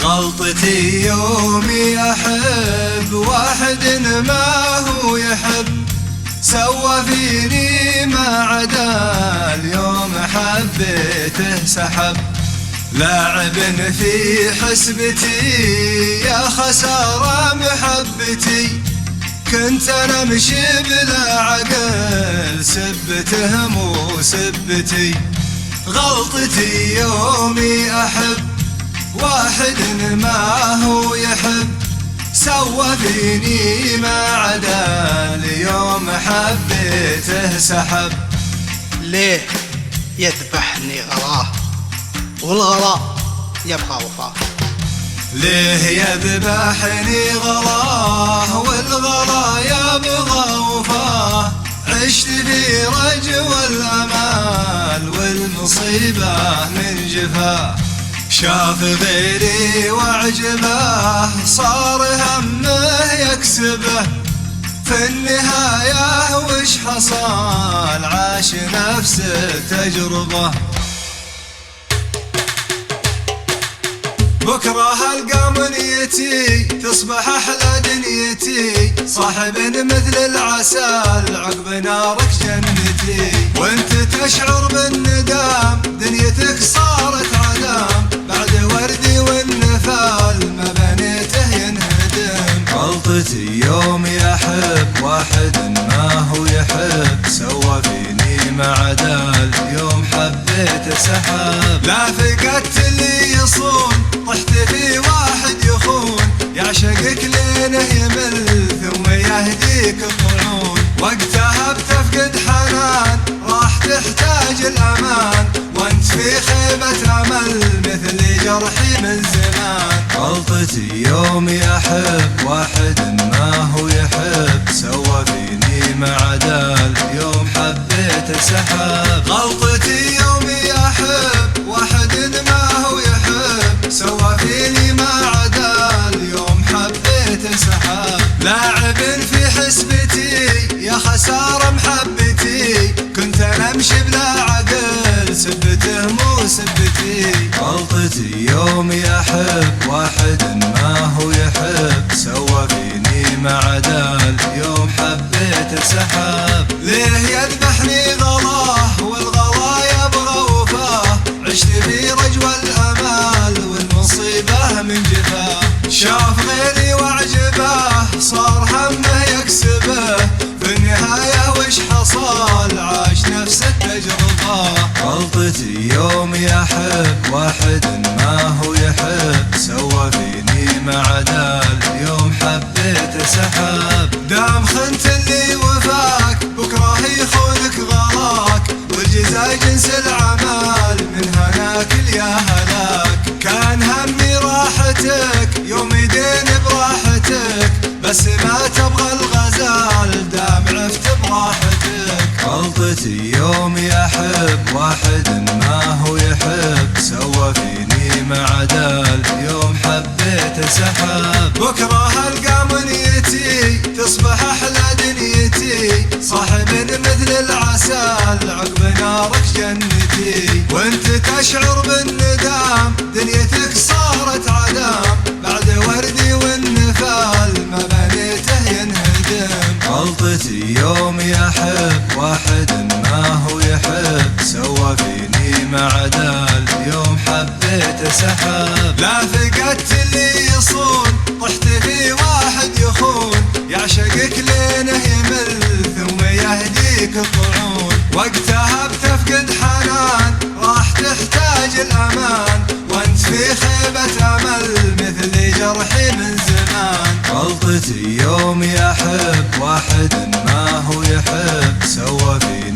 غلطتي يومي أحب واحد ما هو يحب، سوى فيني ما عدا اليوم حبيته سحب. لاعب في حسبتي يا خسارة محبتي، كنت أنا أمشي بلا عقل سبته مو سبتي. غلطتي يومي أحب واحد ما هو يحب، سوى فيني ما عدا اليوم حبيته سحب. ليه يذبحني غلاه والغلا يبقى وفاه؟ ليه يذبحني غلاه والغلا يبغى وفاه؟ عشت في رجوى الأمال والمصيبة من جفاه، شاف غيري واعجبه صار همه يكسبه، في النهاية وش حصل عاش نفس التجربة. بكرة هلقى منيتي تصبح أحلى دنيتي، صاحب مثل العسل عقب نارك جنتي، وانت تشعر بالندم دنيتك صارت عدم، بعد وردي والنفال ما بنيته ينهدم. غلطتي يومي أحب واحد ما هو يحب، سوى فيني ما عدا اليوم حبيته سحب. لا فقدت اللي يصون طحت في واحد يخون، يعشقك لينه يمل ثم يهديك الطعون، وقتها بتفقد حنان راح تحتاج الأمان، وانت في خيبة أمل مثل جرحي من زمان. غلطتي يومي أحب واحد ما هو يحب، سوى فيني ما عدا اليوم حبيته سحب. غلطتي يومي أحب واحد ما هو يحب، سوى فيني ما عدا اليوم حبيته سحب. لاعب في حسبتي يا خسارة محبتي، كنت أنا أمشي بلا عقل سبته مو سبتي. غلطتي يومي أحب واحد ما هو يحب، سوى فيني ما عدا اليوم حبيته سحب. ليه يذبحني غلاه والغلا يبغى وفاه؟ عشت في رجوى الأمال والمصيبة من جفاه، شاف غيري واعجبه صار همه يكسبه، في النهاية وش حصل عاش نفس التجربة. غلطتي يومي أحب واحد ما هو يحب، سوى فيني ما عدا اليوم حبيته سحب. دام خنت اللي وفاك بكره يخونك غلاك، والجزاء جنس العمال من هناك يا هلاك. كان همي راحتك يوم يدين براحتك، بس ما تبغى الغزال دام عفت براحتك. غلطتي يومي أحب واحد ما هو يحب، سوى فيني ما عدا اليوم حبيته سحب. بكرة هلقى منيتي تصبح أحلى دنيتي، صاحب مثل العسل عقب نارك جنتي، وانت تشعر بالندم دنيتك صارت عدم، بعد وردي والنفال ما بنيته ينهدم. غلطتي يومي أحب واحد ما هو يحب، سوى فيني ما عدا اليوم حبيته سحب. لا فقدت اللي يصون طحت في واحد يخون، يعشقك لينه يمل ثم يهديك الطعون، وقتها بتفقد حنان راح تحتاج الأمان، وانت في خيبة أمل مثل جرحي من زمان. غلطتي يومي أحب واحد ما هو يحب، سوى فيني